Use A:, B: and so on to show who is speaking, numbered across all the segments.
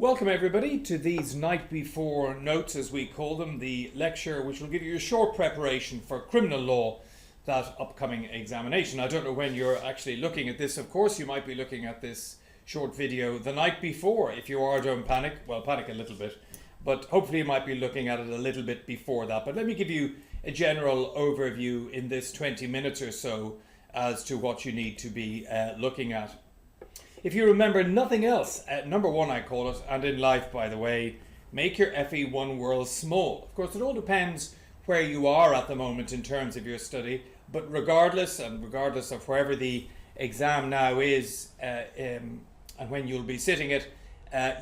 A: Welcome everybody to these night before notes, as we call them, the lecture which will give you a short preparation for criminal law, that upcoming examination. I don't know when you're actually looking at this. Of course you might be looking at this short video the night before. If you are, don't panic. Well, panic a little bit, but hopefully you might be looking at it a little bit before that. But let me give you a general overview in this 20 minutes or so as to what you need to be looking at. If you remember nothing else, number one I call it, and in life by the way, make your FE1 world small. Of course it all depends where you are at the moment in terms of your study, but regardless of wherever the exam now is and when you'll be sitting it,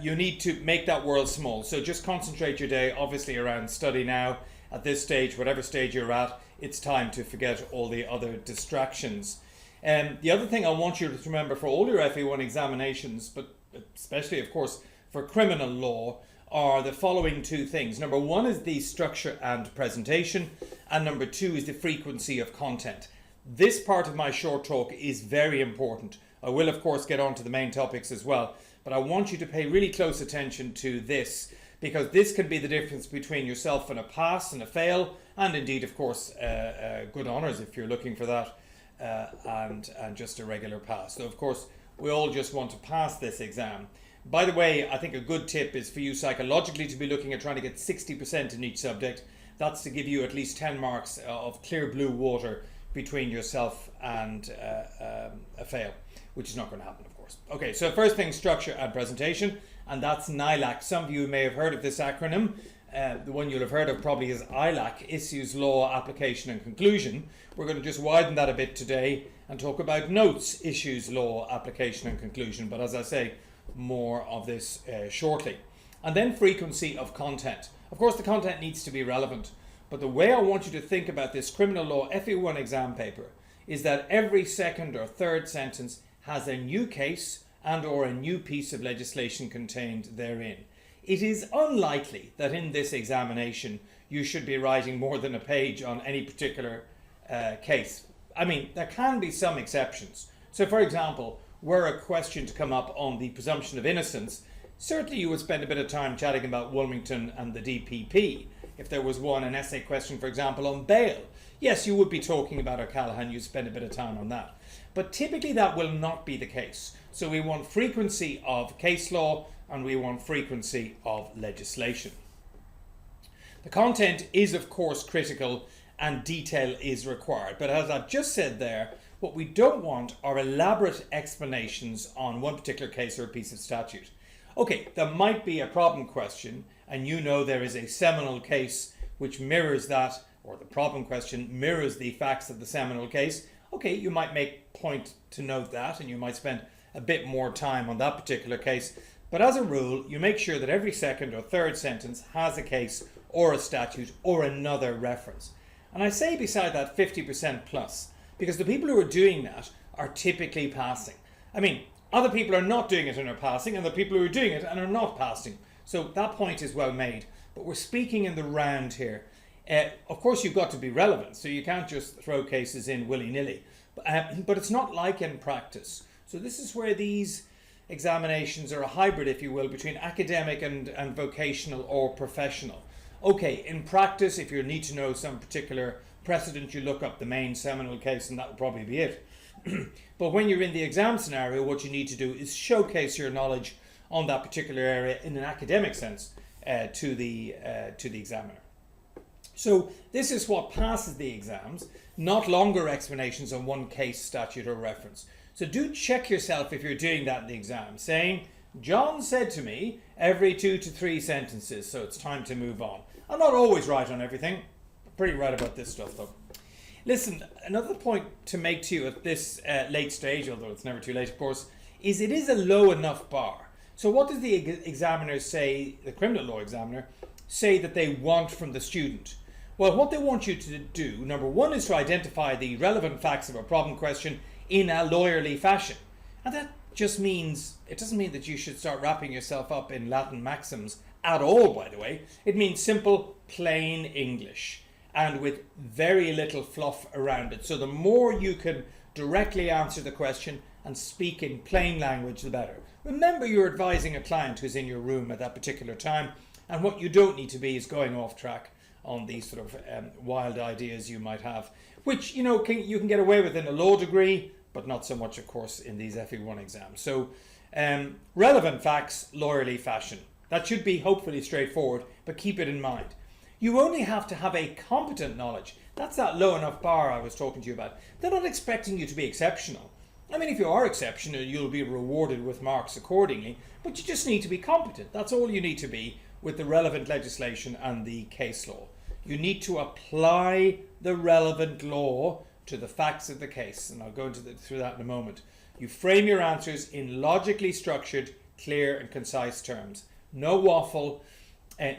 A: you need to make that world small. So just concentrate your day obviously around study now. At this stage, whatever stage you're at, it's time to forget all the other distractions. The other thing I want you to remember for all your FE1 examinations, but especially of course for criminal law, are the following two things. Number one is the structure and presentation, and number two is the frequency of content. This part of my short talk is very important. I will of course get on to the main topics as well, but I want you to pay really close attention to this, because this can be the difference between yourself and a pass and a fail, and indeed of course good honours if you're looking for that. And just a regular pass. So of course we all just want to pass this exam. By the way, I think a good tip is for you psychologically to be looking at trying to get 60% in each subject. That's to give you at least 10 marks of clear blue water between yourself and a fail, which is not going to happen of course. Okay, so first thing, structure and presentation, and that's NILAC. Some of you may have heard of this acronym. The one you'll have heard of probably is ILAC, Issues, Law, Application and Conclusion. We're going to just widen that a bit today and talk about Notes, Issues, Law, Application and Conclusion. But as I say, more of this shortly. And then frequency of content. Of course, the content needs to be relevant. But the way I want you to think about this criminal law FE1 exam paper is that every second or third sentence has a new case and or a new piece of legislation contained therein. It is unlikely that in this examination you should be writing more than a page on any particular case. I mean, there can be some exceptions. So for example, were a question to come up on the presumption of innocence, certainly you would spend a bit of time chatting about Wilmington and the DPP. If there was an essay question, for example, on bail, yes, you would be talking about O'Callaghan, you'd spend a bit of time on that. But typically that will not be the case. So we want frequency of case law, and we want frequency of legislation. The content is of course critical and detail is required, but as I've just said there, what we don't want are elaborate explanations on one particular case or a piece of statute. Okay, there might be a problem question and you know there is a seminal case which mirrors that, or the problem question mirrors the facts of the seminal case. Okay, you might make point to note that and you might spend a bit more time on that particular case. But as a rule, you make sure that every second or third sentence has a case or a statute or another reference. And I say beside that 50% plus, because the people who are doing that are typically passing. I mean, other people are not doing it and are passing, and the people who are doing it and are not passing. So that point is well made. But we're speaking in the round here. Of course, you've got to be relevant, so you can't just throw cases in willy-nilly. But it's not like in practice. So this is where these examinations are a hybrid, if you will, between academic and vocational or professional. Okay, in practice, if you need to know some particular precedent, you look up the main seminal case and that will probably be it. But when you're in the exam scenario, what you need to do is showcase your knowledge on that particular area in an academic sense to the examiner. So this is what passes the exams, not longer explanations on one case, statute or reference. So do check yourself if you're doing that in the exam, saying, John said to me every 2 to 3 sentences, so it's time to move on. I'm not always right on everything. I'm pretty right about this stuff though. Listen, another point to make to you at this late stage, although it's never too late of course, is it is a low enough bar. So what does the examiner say, the criminal law examiner, say that they want from the student? Well, what they want you to do, number one, is to identify the relevant facts of a problem question in a lawyerly fashion. And that just means, it doesn't mean that you should start wrapping yourself up in Latin maxims at all, by the way. It means simple, plain English and with very little fluff around it. So the more you can directly answer the question and speak in plain language, the better. Remember, you're advising a client who's in your room at that particular time, and what you don't need to be is going off track on these sort of wild ideas you might have, which you can get away with in a law degree, but not so much, of course, in these FE1 exams. So relevant facts, lawyerly fashion. That should be hopefully straightforward, but keep it in mind. You only have to have a competent knowledge. That's that low enough bar I was talking to you about. They're not expecting you to be exceptional. I mean, if you are exceptional, you'll be rewarded with marks accordingly, but you just need to be competent. That's all you need to be with the relevant legislation and the case law. You need to apply the relevant law to the facts of the case, and I'll go through that in a moment. You frame your answers in logically structured, clear and concise terms. No waffle,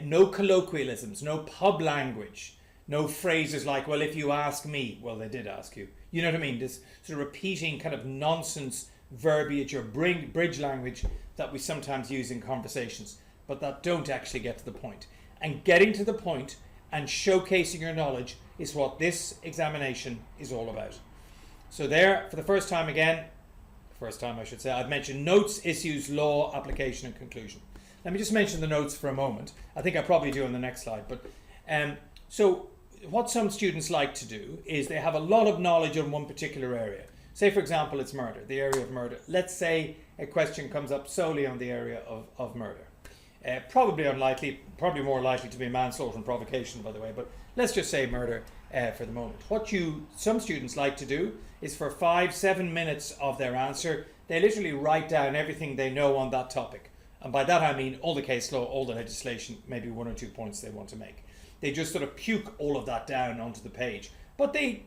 A: no colloquialisms, no pub language, no phrases like, well, if you ask me, well, they did ask you. You know what I mean? This sort of repeating kind of nonsense verbiage or bridge language that we sometimes use in conversations, but that don't actually get to the point. And getting to the point and showcasing your knowledge is what this examination is all about. So there, for the first time I should say, I've mentioned notes, issues, law, application and conclusion. Let me just mention the notes for a moment. I think I probably do on the next slide. But so what some students like to do is they have a lot of knowledge on one particular area. Say, for example, it's murder, the area of murder. Let's say a question comes up solely on the area of murder. Probably probably more likely to be manslaughter and provocation, by the way, but let's just say murder for the moment. What some students like to do is for 5-7 minutes of their answer, they literally write down everything they know on that topic. And by that I mean all the case law, all the legislation, maybe 1 or 2 points they want to make. They just sort of puke all of that down onto the page. But they,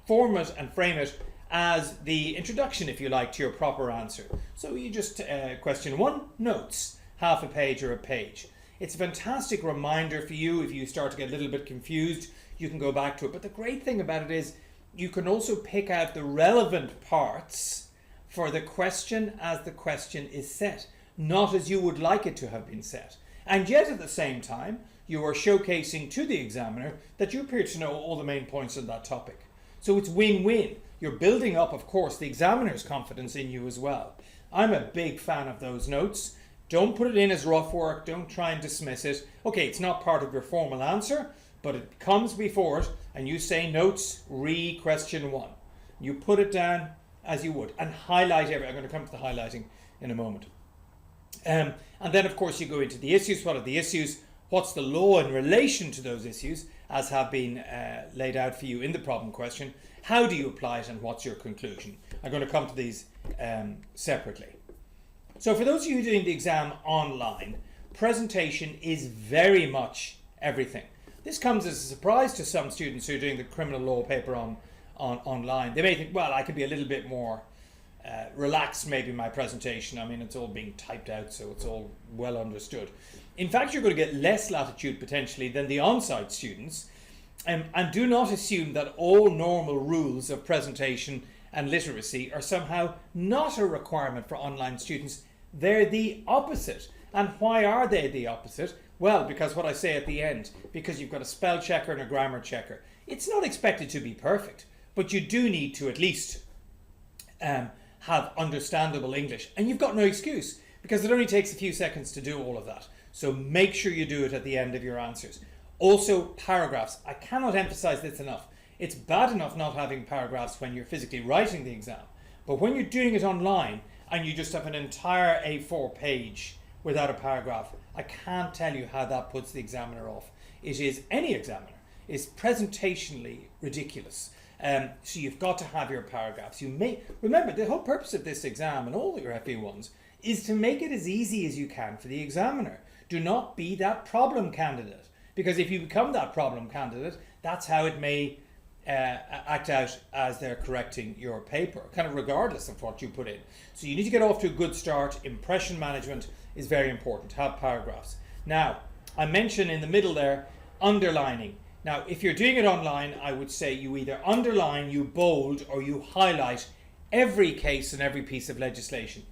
A: form it and frame it as the introduction, if you like, to your proper answer. So you just, question 1, notes, half a page or a page. It's a fantastic reminder for you. If you start to get a little bit confused, you can go back to it. But the great thing about it is you can also pick out the relevant parts for the question as the question is set, not as you would like it to have been set. And yet at the same time, you are showcasing to the examiner that you appear to know all the main points on that topic. So it's win-win. You're building up, of course, the examiner's confidence in you as well. I'm a big fan of those notes. Don't put it in as rough work. Don't try and dismiss it. Okay, it's not part of your formal answer, but it comes before it, and you say notes, question 1. You put it down as you would, and highlight everything. I'm going to come to the highlighting in a moment. And then, of course, you go into the issues. What are the issues? What's the law in relation to those issues, as have been laid out for you in the problem question? How do you apply it, and what's your conclusion? I'm going to come to these separately. So for those of you doing the exam online, presentation is very much everything. This comes as a surprise to some students who are doing the criminal law paper online. They may think, well, I could be a little bit more relaxed maybe in my presentation. I mean, it's all being typed out, so it's all well understood. In fact, you're going to get less latitude potentially than the on-site students. And do not assume that all normal rules of presentation and literacy are somehow not a requirement for online students. They're the opposite. And why are they the opposite? Well, because what I say at the end, because you've got a spell checker and a grammar checker. It's not expected to be perfect, but you do need to at least have understandable English. And you've got no excuse, because it only takes a few seconds to do all of that. So make sure you do it at the end of your answers. Also, paragraphs. I cannot emphasize this enough. It's bad enough not having paragraphs when you're physically writing the exam, but when you're doing it online and you just have an entire A4 page without a paragraph, I can't tell you how that puts the examiner off. It is, any examiner, is presentationally ridiculous. So you've got to have your paragraphs. Remember, the whole purpose of this exam and all your FE1s is to make it as easy as you can for the examiner. Do not be that problem candidate, because if you become that problem candidate, that's how it may act out as they're correcting your paper, kind of regardless of what you put in. So you need to get off to a good start. Impression management is very important. Have paragraphs. Now, I mentioned in the middle there, underlining. Now, if you're doing it online, I would say you either underline, you bold, or you highlight every case and every piece of legislation.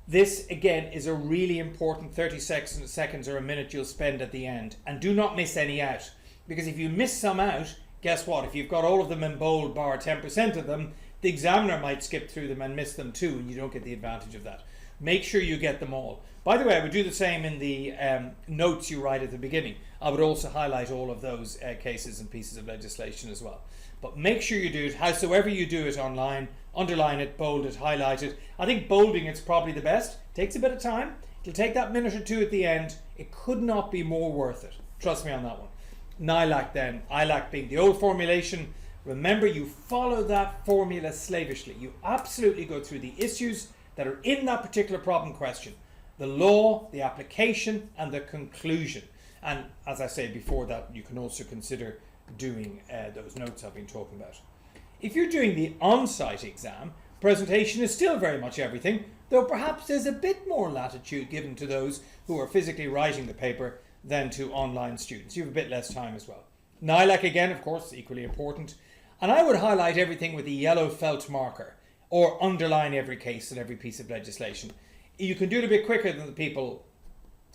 A: This, again, is a really important 30 seconds or a minute you'll spend at the end. And do not miss any out. Because if you miss some out, guess what? If you've got all of them in bold bar 10% of them, The examiner might skip through them and miss them too, and you don't get the advantage of that. Make sure you get them all. By the way, I would do the same in the notes you write at the beginning. I would also highlight all of those cases and pieces of legislation as well. But make sure you do it, howsoever you do it online, underline it, bold it, highlight it. I think bolding it's probably the best. Takes a bit of time. It'll take that minute or two at the end. It could not be more worth it. Trust me on that one. NILAC then, ILAC being the old formulation. Remember, you follow that formula slavishly. You absolutely go through the issues that are in that particular problem question. The law, the application, and the conclusion. And as I say before that, you can also consider doing those notes I've been talking about. If you're doing the on-site exam, presentation is still very much everything, though perhaps there's a bit more latitude given to those who are physically writing the paper than to online students. You have a bit less time as well. NILAC again, of course, equally important. And I would highlight everything with a yellow felt marker or underline every case and every piece of legislation. You can do it a bit quicker than the people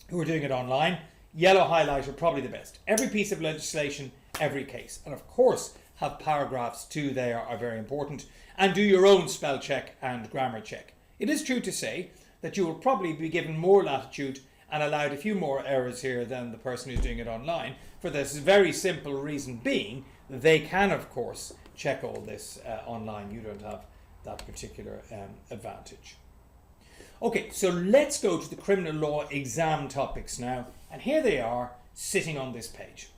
A: who are doing it online. Yellow highlighter, probably the best. Every piece of legislation, every case. And of course, have paragraphs too there are very important. And do your own spell check and grammar check. It is true to say that you will probably be given more latitude and allowed a few more errors here than the person who's doing it online, for this very simple reason being they can, of course, check all this online. You don't have that particular advantage. Okay, so let's go to the criminal law exam topics now, and here they are sitting on this page.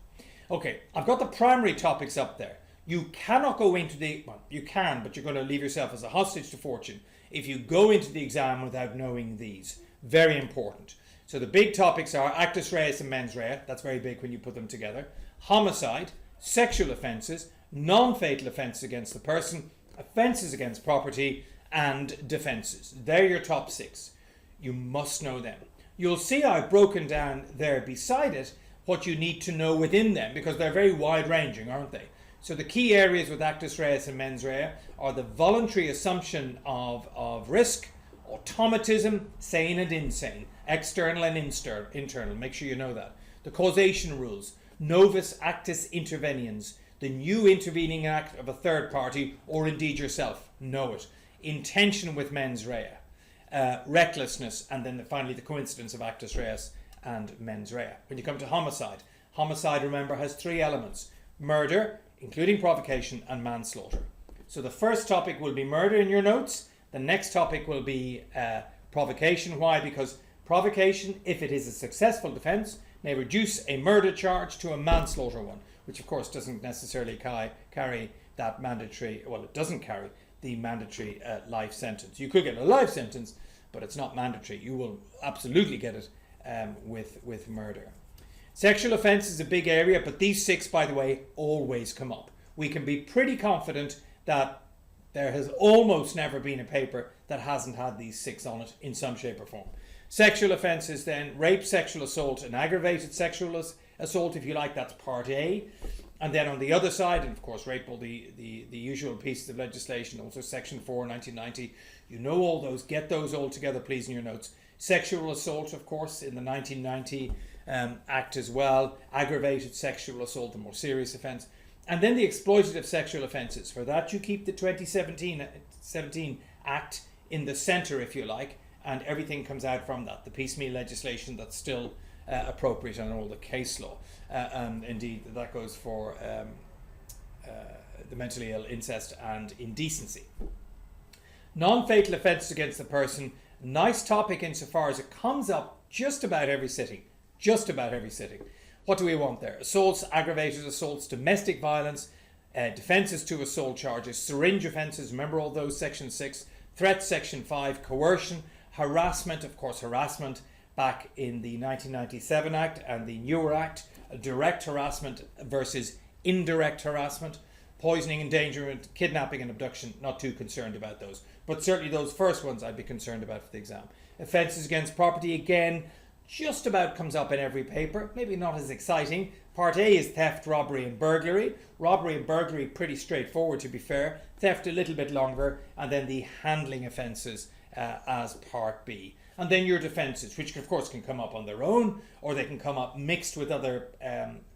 A: Okay, I've got the primary topics up there. You cannot go into the, well, you can, but you're going to leave yourself as a hostage to fortune if you go into the exam without knowing these. Very important. So the big topics are actus reus and mens rea. That's very big when you put them together. Homicide, sexual offences, non-fatal offences against the person, offences against property, and defences. They're your top 6. You must know them. You'll see I've broken down there beside it what you need to know within them, because they're very wide-ranging, aren't they? So the key areas with actus reus and mens rea are the voluntary assumption of risk, automatism, sane and insane, external and internal. Make sure you know that. The causation rules, novus actus interveniens, the new intervening act of a third party or indeed yourself. Know it. Intention with mens rea, recklessness, and then finally the coincidence of actus reus and mens rea. When you come to homicide, homicide, remember, has 3 elements: murder, including provocation, and manslaughter. So the first topic will be murder in your notes. The next topic will be provocation. Why? Because provocation, if it is a successful defence, may reduce a murder charge to a manslaughter one, which of course doesn't necessarily carry that mandatory, well, it doesn't carry the mandatory life sentence. You could get a life sentence, but it's not mandatory. You will absolutely get it with murder. Sexual offence is a big area, but these 6, by the way, always come up. We can be pretty confident that there has almost never been a paper that hasn't had these 6 on it in some shape or form. Sexual offences then, rape, sexual assault, and aggravated sexual assault, if you like, that's part A. And then on the other side, and of course rape, all the usual pieces of legislation, also section 4, 1990, you know all those, get those all together please in your notes. Sexual assault, of course, in the 1990 Act as well, aggravated sexual assault, the more serious offence. And then the exploitative sexual offences. For that you keep the 2017 Act in the centre, if you like, and everything comes out from that. The piecemeal legislation that's still appropriate on all the case law. And indeed, that goes for the mentally ill, incest, and indecency. Non-fatal offences against the person. Nice topic insofar as it comes up just about every sitting. Just about every sitting. What do we want there? Assaults, aggravated assaults, domestic violence, defences to assault charges, syringe offences, remember all those, section 6, threats, section 5, coercion, harassment, of course harassment back in the 1997 Act and the newer Act, direct harassment versus indirect harassment, poisoning, endangerment, kidnapping and abduction, not too concerned about those. But certainly those first ones I'd be concerned about for the exam. Offences against property, again, just about comes up in every paper, maybe not as exciting. Part A is theft, robbery and burglary. Robbery and burglary pretty straightforward, to be fair. Theft a little bit longer, and then the handling offences as part B. And then your defences, which of course can come up on their own, or they can come up mixed with other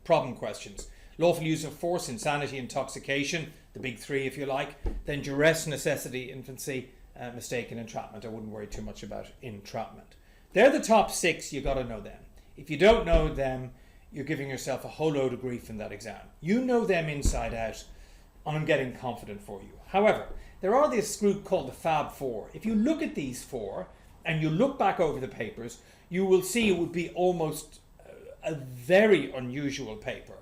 A: problem questions. lawful use of force, insanity, intoxication, the big three if you like, then duress, necessity, infancy, mistake and entrapment. I wouldn't worry too much about entrapment. They're the top 6, you got to know them. If you don't know them, you're giving yourself a whole load of grief in that exam. You know them inside out, and I'm getting confident for you. However, there are this group called the Fab Four. If you look at these 4 and you look back over the papers, you will see it would be almost a very unusual paper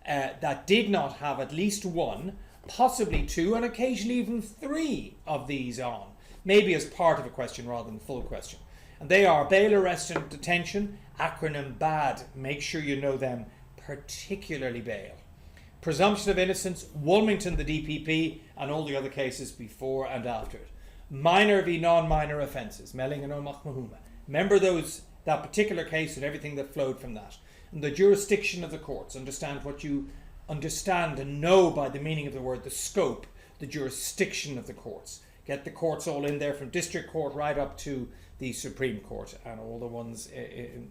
A: that did not have at least 1, possibly 2, and occasionally even 3 of these on, maybe as part of a question rather than full question. And they are bail, arrest and detention, acronym BAD, make sure you know them, particularly bail. Presumption of innocence, Wilmington, the DPP, and all the other cases before and after it. Minor v non-minor offences, Melling and Omach-Mahuma. Remember that particular case and everything that flowed from that. And the jurisdiction of the courts, understand what you understand and know by the meaning of the word, the scope, the jurisdiction of the courts. Get the courts all in there from district court right up to the Supreme Court and all the ones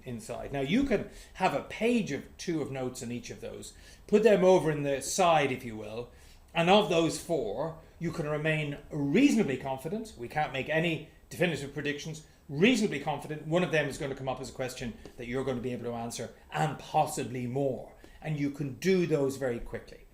A: inside. Now you can have a page of 2 of notes on each of those, put them over in the side if you will, and of those 4 you can remain reasonably confident. We can't make any definitive predictions. Reasonably confident one of them is going to come up as a question that you're going to be able to answer, and possibly more, and you can do those very quickly.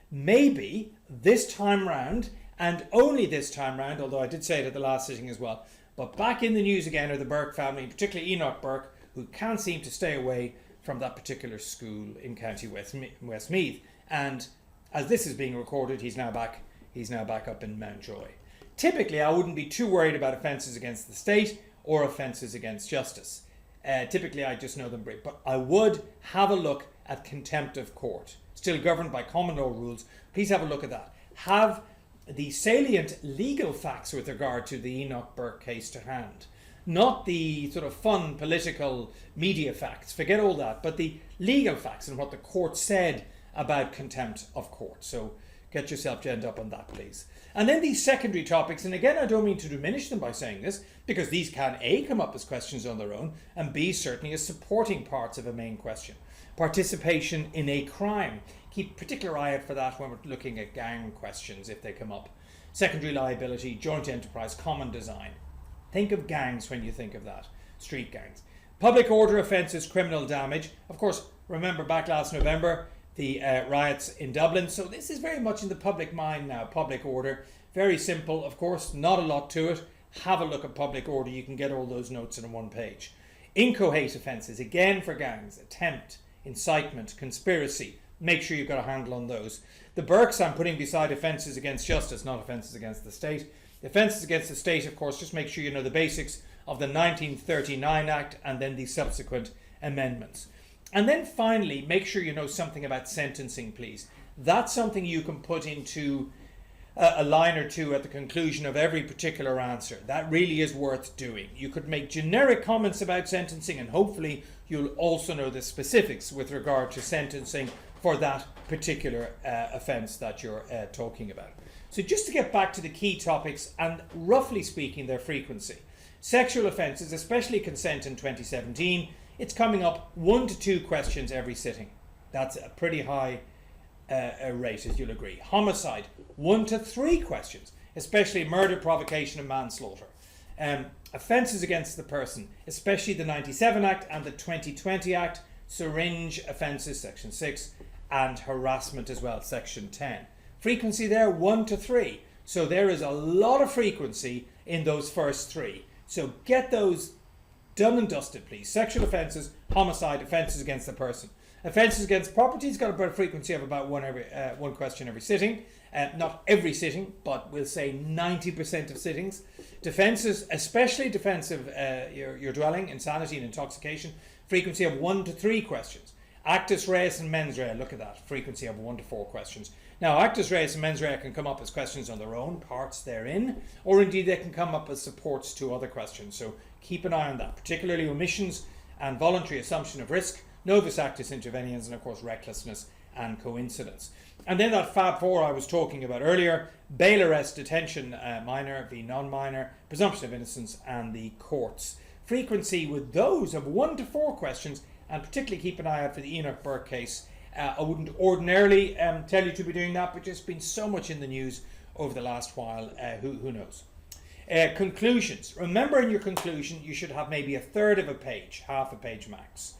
A: Maybe this time round, and only this time round, although I did say it at the last sitting as well, but back in the news again are the Burke family, particularly Enoch Burke, who can't seem to stay away from that particular school in County Westmeath. And as this is being recorded, he's now back up in Mountjoy. Typically, I wouldn't be too worried about offences against the state or offences against justice. Typically, I just know them brief. But I would have a look at contempt of court. Still governed by common law rules. Please have a look at that. Have the salient legal facts with regard to the Enoch Burke case to hand. Not the sort of fun political media facts, forget all that, but the legal facts and what the court said about contempt of court. So get yourself genned up on that, please. And then these secondary topics, and again I don't mean to diminish them by saying this, because these can A, come up as questions on their own, and B, certainly as supporting parts of a main question. Participation in a crime. Keep particular eye out for that when we're looking at gang questions if they come up. Secondary liability, joint enterprise, common design. Think of gangs when you think of that. Street gangs. Public order offences, criminal damage. Of course, remember back last November, the riots in Dublin. So this is very much in the public mind now, public order. Very simple, of course, not a lot to it. Have a look at public order. You can get all those notes in one page. Inchoate offences, again for gangs. Attempt, incitement, conspiracy. Make sure you've got a handle on those. The Burkes I'm putting beside offences against justice, not offences against the state. Offences against the state, of course, just make sure you know the basics of the 1939 Act and then the subsequent amendments. And then finally, make sure you know something about sentencing, please. That's something you can put into a line or 2 at the conclusion of every particular answer. That really is worth doing. You could make generic comments about sentencing, and hopefully you'll also know the specifics with regard to sentencing for that particular offence that you're talking about. So just to get back to the key topics, and roughly speaking their frequency. Sexual offences, especially consent in 2017, it's coming up 1 to 2 questions every sitting. That's a pretty high rate, as you'll agree. Homicide, 1 to 3 questions, especially murder, provocation and manslaughter. Offences against the person, especially the 97 Act and the 2020 Act, syringe offences, section 6, and harassment as well, section 10. Frequency there, 1 to 3. So there is a lot of frequency in those first 3. So get those done and dusted, please. Sexual offences, homicide, offences against the person. Offences against property has got about a frequency of about one question every sitting. Not every sitting, but we'll say 90% of sittings. Defences, especially defensive, your dwelling, insanity and intoxication, frequency of 1 to 3 questions. Actus reus and mens rea, look at that, frequency of 1 to 4 questions. Now, actus reus and mens rea can come up as questions on their own, parts therein, or indeed they can come up as supports to other questions. So keep an eye on that, particularly omissions and voluntary assumption of risk, novus actus interveniens, and of course recklessness and coincidence. And then that Fab 4 I was talking about earlier, bail, arrest, detention, minor v non-minor, presumption of innocence, and the courts. Frequency with those of 1 to 4 questions, and particularly keep an eye out for the Enoch Burke case, I wouldn't ordinarily tell you to be doing that, but there's been so much in the news over the last while, who knows. Conclusions. Remember, in your conclusion, you should have maybe a third of a page, half a page max.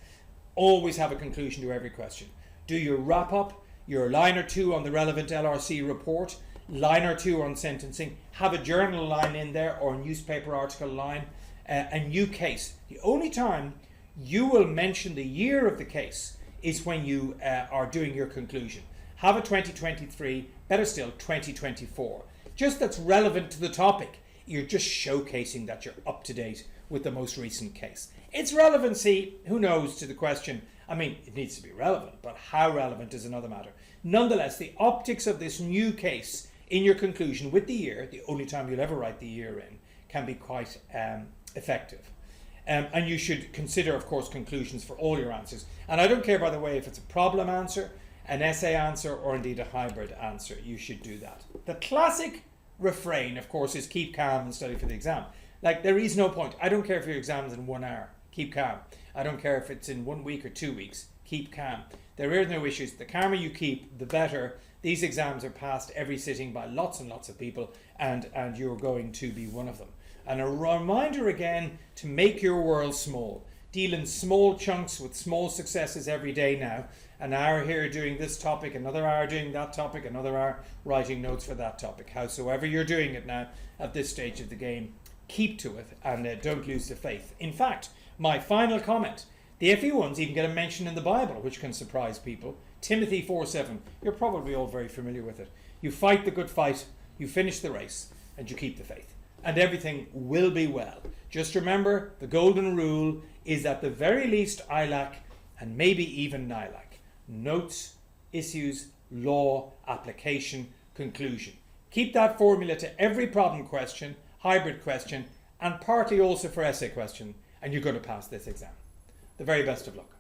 A: Always have a conclusion to every question. Do your wrap up, your line or two on the relevant LRC report, line or two on sentencing, have a journal line in there or a newspaper article line, a new case. The only time you will mention the year of the case is when you are doing your conclusion. Have a 2023, better still 2024. Just that's relevant to the topic. You're just showcasing that you're up to date with the most recent case. Its relevancy, who knows, to the question. I mean, it needs to be relevant, but how relevant is another matter. Nonetheless, the optics of this new case in your conclusion with the year, the only time you'll ever write the year in, can be quite effective. And you should consider, of course, conclusions for all your answers. And I don't care, by the way, if it's a problem answer, an essay answer, or indeed a hybrid answer. You should do that. The classic refrain, of course, is keep calm and study for the exam. Like, there is no point. I don't care if your exam's in 1 hour. Keep calm. I don't care if it's in 1 week or 2 weeks. Keep calm. There are no issues. The calmer you keep, the better. These exams are passed every sitting by lots and lots of people, and you're going to be one of them. And a reminder again to make your world small. Deal in small chunks with small successes every day now. An hour here doing this topic, another hour doing that topic, another hour writing notes for that topic. Howsoever you're doing it now at this stage of the game, keep to it and don't lose the faith. In fact, my final comment, the FE1s even get a mention in the Bible, which can surprise people. Timothy 4:7, you're probably all very familiar with it. You fight the good fight, you finish the race, and you keep the faith. And everything will be well. Just remember, the golden rule is at the very least ILAC, and maybe even NILAC. Notes, issues, law, application, conclusion. Keep that formula to every problem question, hybrid question, and partly also for essay question, and you're going to pass this exam. The very best of luck.